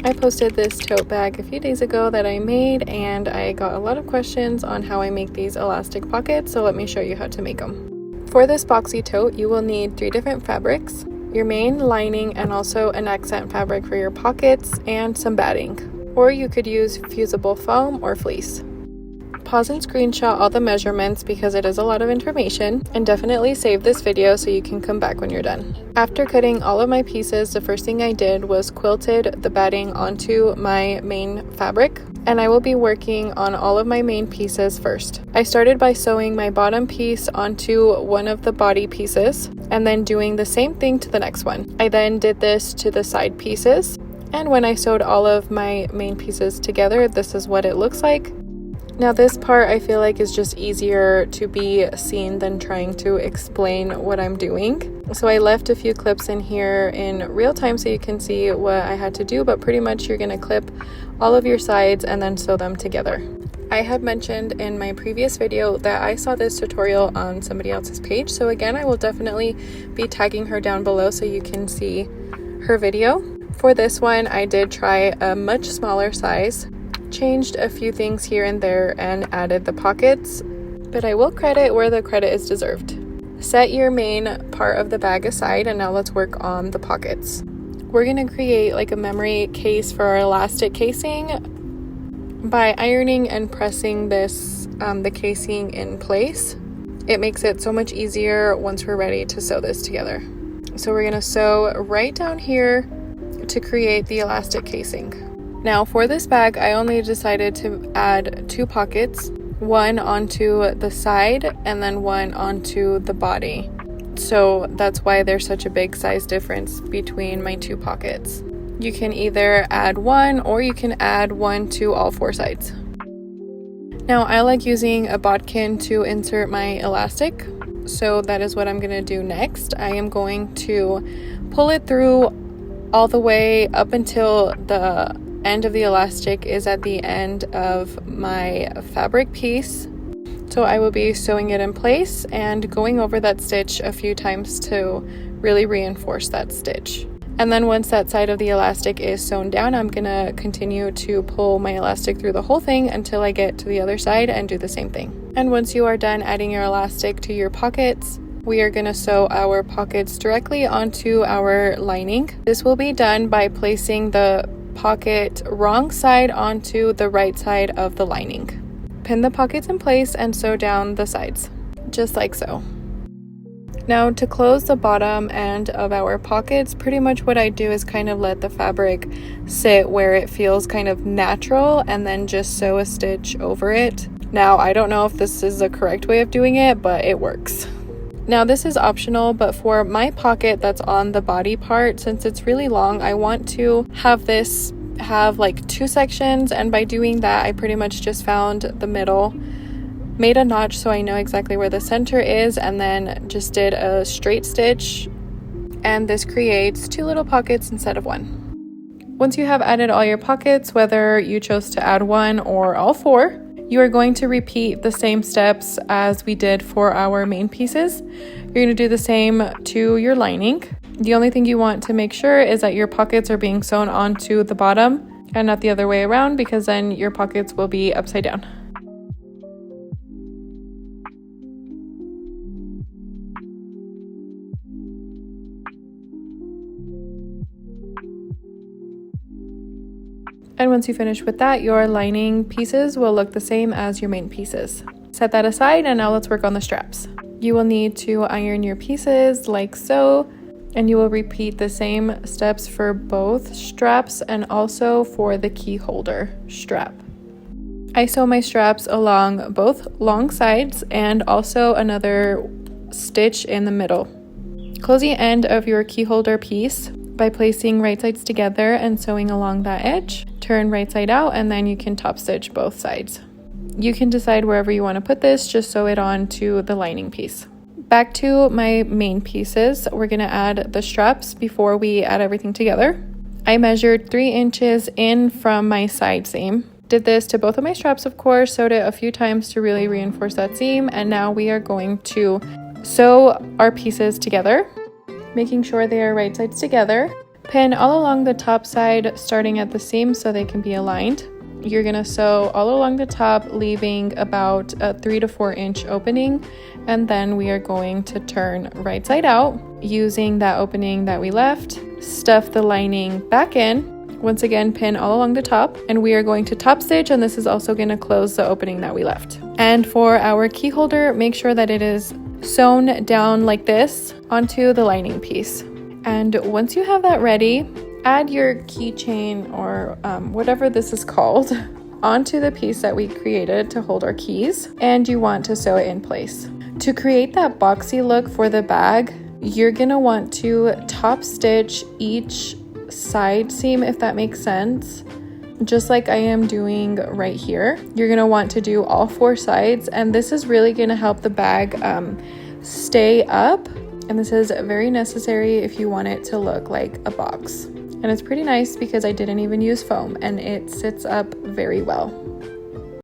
I posted this tote bag a few days ago that I made, and I got a lot of questions on how I make these elastic pockets, so let me show you how to make them. For this boxy tote, you will need 3 different fabrics, your main lining, and also an accent fabric for your pockets, and some batting. Or you could use fusible foam or fleece. Pause and screenshot all the measurements because it is a lot of information, and definitely save this video so you can come back when you're done. After cutting all of my pieces, the first thing I did was quilted the batting onto my main fabric, and I will be working on all of my main pieces first. I started by sewing my bottom piece onto one of the body pieces and then doing the same thing to the next one. I then did this to the side pieces, and when I sewed all of my main pieces together, this is what it looks like. Now this part I feel like is just easier to be seen than trying to explain what I'm doing. So I left a few clips in here in real time so you can see what I had to do, but pretty much you're going to clip all of your sides and then sew them together. I had mentioned in my previous video that I saw this tutorial on somebody else's page, so again I will definitely be tagging her down below so you can see her video. For this one I did try a much smaller size, changed a few things here and there, and added the pockets, but I will credit where the credit is deserved. Set your main part of the bag aside, and now let's work on the pockets. We're going to create like a memory case for our elastic casing by ironing and pressing this the casing in place. It makes it so much easier once we're ready to sew this together. So we're going to sew right down here to create the elastic casing. Now for this bag, I only decided to add 2 pockets, one onto the side and then one onto the body. So that's why there's such a big size difference between my 2 pockets. You can either add 1 or you can add 1 to all 4 sides. Now I like using a bodkin to insert my elastic, so that is what I'm going to do next. I am going to pull it through all the way up until the end of the elastic is at the end of my fabric piece. So I will be sewing it in place and going over that stitch a few times to really reinforce that stitch. And then once that side of the elastic is sewn down, I'm gonna continue to pull my elastic through the whole thing until I get to the other side and do the same thing. And once you are done adding your elastic to your pockets, we are going to sew our pockets directly onto our lining. This will be done by placing the pocket wrong side onto the right side of the lining. Pin the pockets in place and sew down the sides, just like so. Now to close the bottom end of our pockets, pretty much what I do is kind of let the fabric sit where it feels kind of natural and then just sew a stitch over it. Now I don't know if this is the correct way of doing it, but it works. Now this is optional, but for my pocket that's on the body part, since it's really long, I want to have this have like 2 sections, and by doing that I pretty much just found the middle, made a notch so I know exactly where the center is, and then just did a straight stitch, and this creates 2 little pockets instead of 1. Once you have added all your pockets, whether you chose to add 1 or all 4, you are going to repeat the same steps as we did for our main pieces. You're going to do the same to your lining. The only thing you want to make sure is that your pockets are being sewn onto the bottom and not the other way around, because then your pockets will be upside down. And once you finish with that, your lining pieces will look the same as your main pieces. Set that aside, and now let's work on the straps. You will need to iron your pieces like so, and you will repeat the same steps for both straps and also for the key holder strap. I sew my straps along both long sides and also another stitch in the middle. Close the end of your key holder piece by placing right sides together and sewing along that edge. Turn right side out, and then you can top stitch both sides. You can decide wherever you want to put this, just sew it on to the lining piece. Back to my main pieces, we're going to add the straps before we add everything together. I measured 3 inches in from my side seam. Did this to both of my straps, of course, sewed it a few times to really reinforce that seam, and now we are going to sew our pieces together, making sure they are right sides together. Pin all along the top side, starting at the seam so they can be aligned. You're gonna sew all along the top, leaving about a 3 to 4 inch opening, and then we are going to turn right side out using that opening that we left. Stuff the lining back in. Once again, pin all along the top, and we are going to top stitch, and this is also going to close the opening that we left. And for our key holder, make sure that it is sewn down like this onto the lining piece. And once you have that ready, add your keychain or whatever this is called onto the piece that we created to hold our keys, and you want to sew it in place. To create that boxy look for the bag, you're gonna want to top stitch each side seam, if that makes sense, just like I am doing right here. You're gonna want to do all 4 sides, and this is really gonna help the bag stay up, and this is very necessary if you want it to look like a box. And it's pretty nice because I didn't even use foam, and it sits up very well.